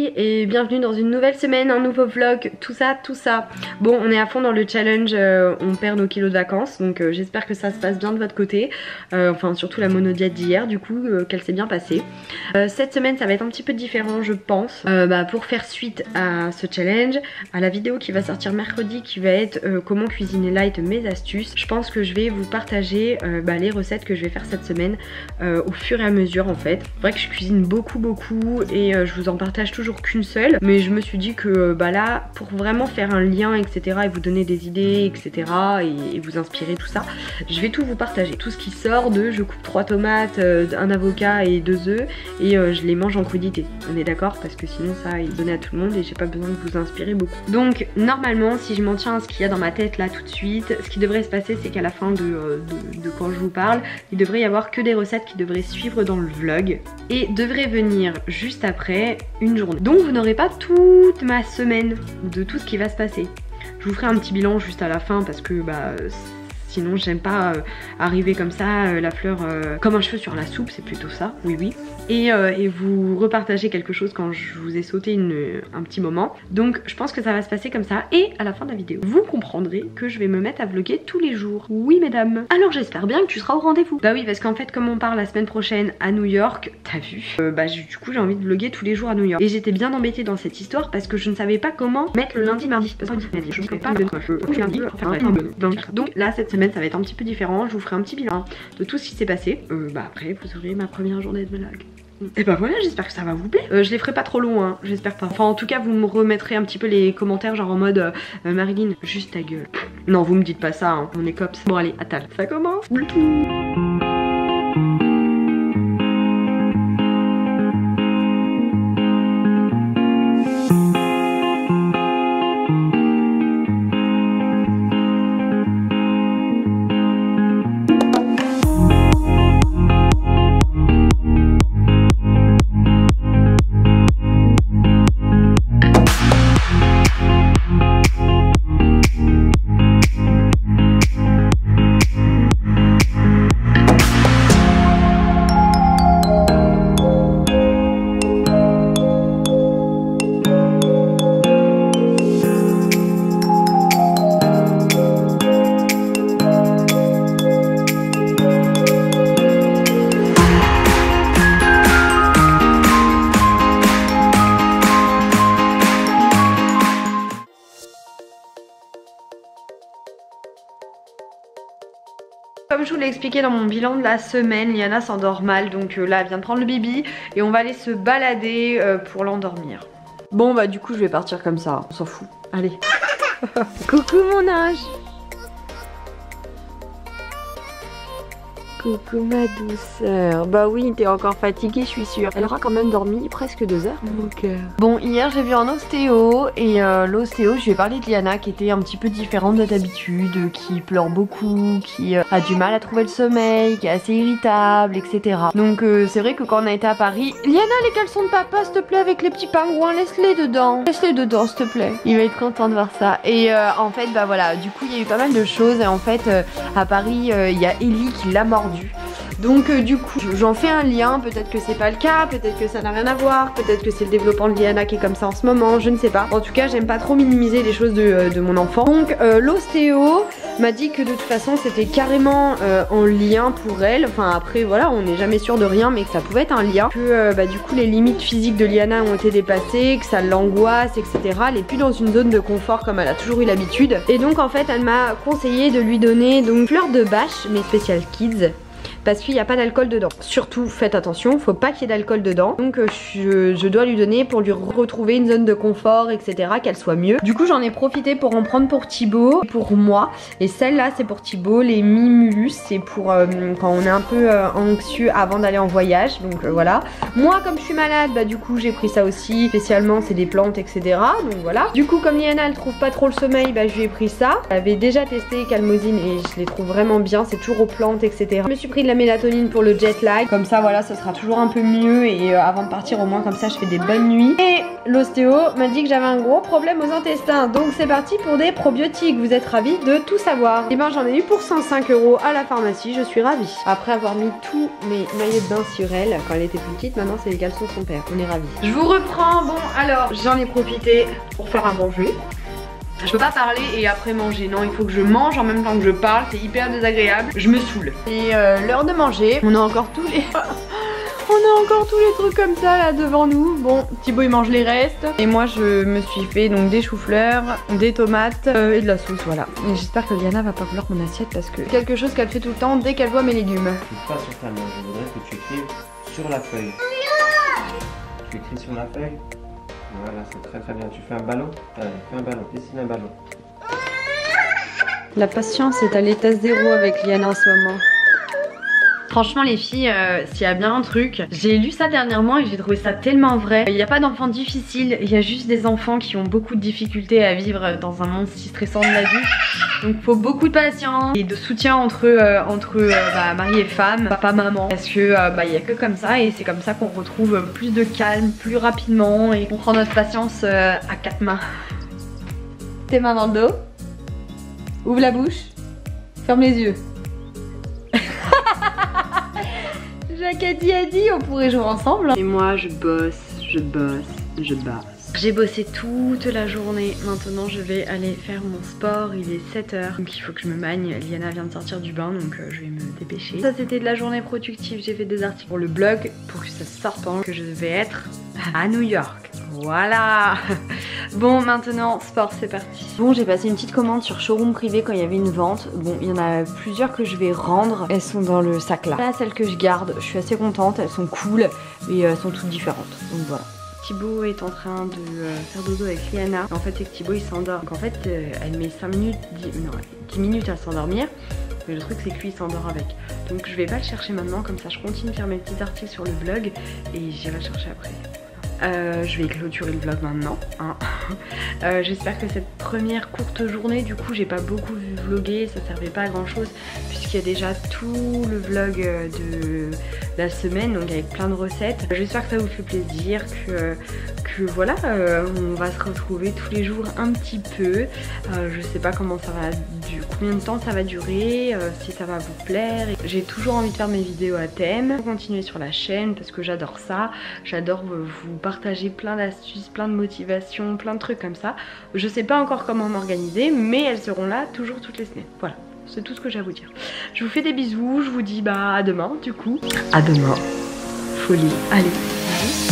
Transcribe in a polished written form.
Coucouki et bienvenue dans une nouvelle semaine, un nouveau vlog, tout ça. Bon, on est à fond dans le challenge, on perd nos kilos de vacances, donc j'espère que ça se passe bien de votre côté. Enfin surtout la monodiète d'hier, du coup, qu'elle s'est bien passée. Cette semaine ça va être un petit peu différent je pense, pour faire suite à ce challenge, à la vidéo qui va sortir mercredi qui va être comment cuisiner light, mes astuces. Je pense que je vais vous partager les recettes que je vais faire cette semaine au fur et à mesure en fait. C'est vrai que je cuisine beaucoup et je vous en partage toujours qu'une seule, mais je me suis dit que là pour vraiment faire un lien etc et vous donner des idées etc et vous inspirer tout ça, je vais tout vous partager, tout ce qui sort de je coupe 3 tomates, un avocat et 2 œufs et je les mange en crudité, on est d'accord, parce que sinon ça il donnait à tout le monde et j'ai pas besoin de vous inspirer beaucoup. Donc normalement si je m'en tiens à ce qu'il y a dans ma tête là tout de suite, ce qui devrait se passer c'est qu'à la fin de quand je vous parle, il devrait y avoir que des recettes qui devraient suivre dans le vlog et devrait venir juste après une journée. Donc vous n'aurez pas toute ma semaine de tout ce qui va se passer. Je vous ferai un petit bilan juste à la fin parce que sinon j'aime pas arriver comme ça, la fleur comme un cheveu sur la soupe, c'est plutôt ça, oui. Et vous repartagez quelque chose quand je vous ai sauté un petit moment. Donc je pense que ça va se passer comme ça. Et à la fin de la vidéo, vous comprendrez que je vais me mettre à vlogger tous les jours. Oui mesdames. Alors j'espère bien que tu seras au rendez-vous. Bah oui, parce qu'en fait comme on part la semaine prochaine à New York, t'as vu, du coup j'ai envie de vlogger tous les jours à New York. Et j'étais bien embêtée dans cette histoire parce que je ne savais pas comment mettre le lundi mardi. Parce que je ne peux pas donc là cette semaine ça va être un petit peu différent. Je vous ferai un petit bilan de tout ce qui s'est passé. Après vous aurez ma première journée de vlog. Et voilà, j'espère que ça va vous plaire. Je les ferai pas trop long, hein, j'espère pas. Enfin en tout cas vous me remettrez un petit peu les commentaires genre en mode Marilyn, juste ta gueule. Non vous me dites pas ça, hein, on est cops. Bon allez, attends, ça commence. Comme je vous l'ai expliqué dans mon bilan de la semaine, Liana s'endort mal, donc là elle vient de prendre le bibi et on va aller se balader pour l'endormir. Bon du coup je vais partir comme ça, on s'en fout. Allez. Coucou mon ange. Coucou ma douceur. Bah oui, t'es encore fatiguée, je suis sûre. Elle aura quand même dormi presque 2 heures. Mon cœur. Bon, hier j'ai vu un ostéo et l'ostéo, je lui ai parlé de Liana qui était un petit peu différente de d'habitude, qui pleure beaucoup, qui a du mal à trouver le sommeil, qui est assez irritable, etc. Donc c'est vrai que quand on a été à Paris, Liana, les caleçons de papa, s'il te plaît, avec les petits pingouins, laisse-les dedans. Laisse-les dedans, s'il te plaît. Il va être content de voir ça. Et en fait, voilà, du coup, il y a eu pas mal de choses. Et en fait, à Paris, il y a Ellie qui l'a mordu. Donc du coup j'en fais un lien, peut-être que c'est pas le cas, peut-être que ça n'a rien à voir, peut-être que c'est le développement de Liana qui est comme ça en ce moment, je ne sais pas. En tout cas j'aime pas trop minimiser les choses de mon enfant. Donc l'ostéo m'a dit que de toute façon c'était carrément en lien pour elle. Enfin après voilà, on n'est jamais sûr de rien, mais que ça pouvait être un lien. Que du coup les limites physiques de Liana ont été dépassées, que ça l'angoisse etc. Elle est plus dans une zone de confort comme elle a toujours eu l'habitude. Et donc en fait elle m'a conseillé de lui donner donc fleur de bâche mais spécial kids, parce qu'il n'y a pas d'alcool dedans. Surtout faites attention, faut pas qu'il y ait d'alcool dedans. Donc je dois lui donner pour lui retrouver une zone de confort etc, qu'elle soit mieux. Du coup j'en ai profité pour en prendre pour Thibaut, pour moi. Et celle-là c'est pour Thibaut, les Mimulus c'est pour quand on est un peu anxieux avant d'aller en voyage. Donc voilà. Moi comme je suis malade du coup j'ai pris ça aussi. Spécialement c'est des plantes etc. Donc voilà. Du coup comme Liana elle trouve pas trop le sommeil, je lui ai pris ça. J'avais déjà testé Calmosine et je les trouve vraiment bien, c'est toujours aux plantes etc. Je me suis pris de la mélatonine pour le jet lag. Comme ça voilà, ce sera toujours un peu mieux et avant de partir au moins comme ça je fais des bonnes nuits. Et l'ostéo m'a dit que j'avais un gros problème aux intestins. Donc c'est parti pour des probiotiques. Vous êtes ravis de tout savoir. Et ben j'en ai eu pour 105 € à la pharmacie, je suis ravie. Après avoir mis tous mes maillots de bain sur elle quand elle était plus petite, maintenant c'est les caleçons de son père. On est ravis. Je vous reprends. Bon alors j'en ai profité pour faire à manger. Je peux pas parler et après manger, non, il faut que je mange en même temps que je parle, c'est hyper désagréable, je me saoule. Et l'heure de manger, on a encore tous les... On a encore tous les trucs comme ça là devant nous. Bon, Thibaut il mange les restes. Et moi je me suis fait donc des choux-fleurs, des tomates et de la sauce, voilà. Et j'espère que Liana va pas vouloir mon assiette parce que quelque chose qu'elle fait tout le temps dès qu'elle voit mes légumes. Pas sur ta main, je voudrais que tu écrives sur la feuille. Tu écris sur la feuille. Voilà, c'est très très bien. Tu fais un ballon. Allez, fais un ballon, dessine un ballon. La patience est à l'état 0 avec Liana en ce moment. Franchement les filles, s'il y a bien un truc, j'ai lu ça dernièrement et j'ai trouvé ça tellement vrai. Il n'y a pas d'enfants difficiles, il y a juste des enfants qui ont beaucoup de difficultés à vivre dans un monde si stressant de la vie. Donc il faut beaucoup de patience et de soutien entre mari et femme, papa, maman. Parce que il n'y a que comme ça et c'est comme ça qu'on retrouve plus de calme, plus rapidement et qu'on prend notre patience à 4 mains. Tes mains dans le dos, ouvre la bouche, ferme les yeux. Jacques a dit on pourrait jouer ensemble. Et moi je bosse, je bosse, je bosse. J'ai bossé toute la journée, maintenant je vais aller faire mon sport, il est 7 h. Donc il faut que je me magne, Liana vient de sortir du bain donc je vais me dépêcher. Ça c'était de la journée productive, j'ai fait des articles pour le blog pour que ça sorte pendant que je vais être à New York. Voilà. Bon maintenant sport c'est parti. Bon j'ai passé une petite commande sur showroom privé quand il y avait une vente. Bon il y en a plusieurs que je vais rendre. Elles sont dans le sac là. Là celles que je garde, je suis assez contente, elles sont cool et elles sont toutes différentes. Donc voilà. Thibaut est en train de faire dodo avec Liana. En fait c'est que Thibaut il s'endort. Donc en fait elle met 5 minutes, 10 minutes à s'endormir. Mais le truc c'est que lui il s'endort avec. Donc je vais pas le chercher maintenant, comme ça je continue de faire mes petits articles sur le blog et j'irai le chercher après. Je vais clôturer le vlog maintenant hein. J'espère que cette première courte journée, du coup j'ai pas beaucoup vlogué, ça servait pas à grand chose puisqu'il y a déjà tout le vlog de la semaine, donc avec plein de recettes. J'espère que ça vous fait plaisir, que voilà, on va se retrouver tous les jours un petit peu. Je sais pas comment ça va, combien de temps ça va durer, si ça va vous plaire. J'ai toujours envie de faire mes vidéos à thème, continuer sur la chaîne parce que j'adore ça, j'adore vous partager plein d'astuces, plein de motivations, plein de trucs comme ça. Je sais pas encore comment m'organiser, mais elles seront là toujours toutes les semaines. Voilà, c'est tout ce que j'ai à vous dire. Je vous fais des bisous, je vous dis à demain du coup. À demain. Folie. Allez, bisous.